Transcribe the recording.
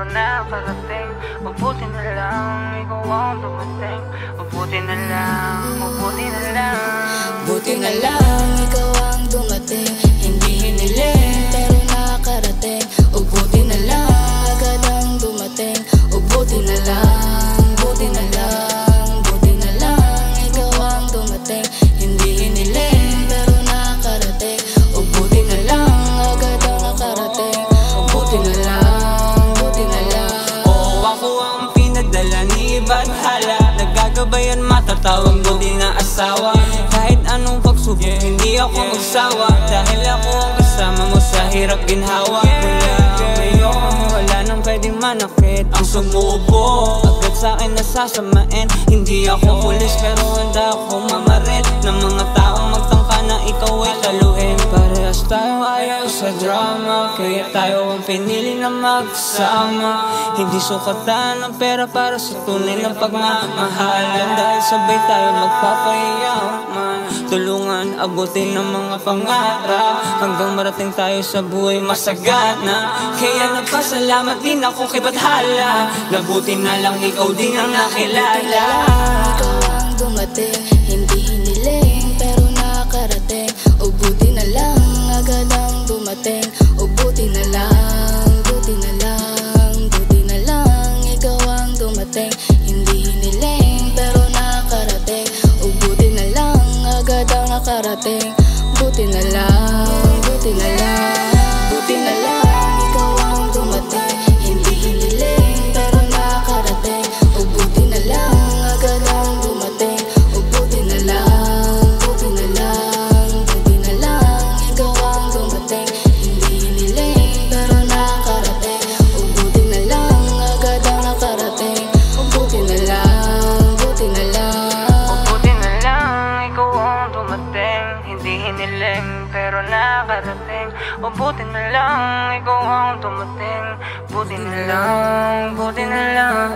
pero nakarating. Mabuti na lang, ikaw ang dumating. Mabuti na lang, mabuti na lang. Buti na lang, ikaw ang dumating. Hindi hiniling, pero nakarating. O buti na lang, agad ang dumating. O buti na lang, buti na lang, buti na lang, ikaw ang dumating. Hindi hiniling, pero nakarating. O buti na lang, agad ang nakarating. O buti na lang, buti na lang. Oo, ako ang pinadala ni Bathala. Nagagabayan matatawag mo din na asawa. Kahit anong pagsubok, hindi ako magsawa. Dahil ako ang kasama mo sa hirap ginhawa. Mula ngayon, wala nang pwedeng manakit. Ang sumubo, agad sa'kin nasasamain. Hindi ako pulis pero handa ako mamarit ng mga taong magtangka na ikaw ay taluin. Parehas tayo ayaw sa drama, kaya tayo ang pinili na magsama. Hindi sukatan ng pera para sa tunay ng pagmamahalan. Dahil sabay tayo magpapayaman, tulungan abutin ng mga pangarap, hanggang marating tayo sa buhay masagana. Kaya nagpasalamat din ako kay Bathala. Nabuti na lang ikaw din ang nakilala. Ikaw ang dumating, hindi hiniling, pero nakarating. O buti na lang, agad ang dumating. O buti na lang, buti na lang, buti na lang, ikaw ang dumating. Hindi hiniling, pero nakarating. O buti na lang, agad ang nakarating. Buti na lang, buti na lang, buti na lang, ikaw ang dumating. Hindi hiniling, pero nakarating. O buti na lang, agad ang dumating. O buti na lang, buti na lang, buti na lang, ikaw ang dumating. Hindi hiniling, pero nakarating. O buti na lang, agad ang nakarating. O buti na lang, buti na lang. Mabuti na lang, ikaw ang dumating. Hindi hiniling, pero nakarating. Mabuti na lang, ikaw ang dumating. Buti na lang, buti na lang.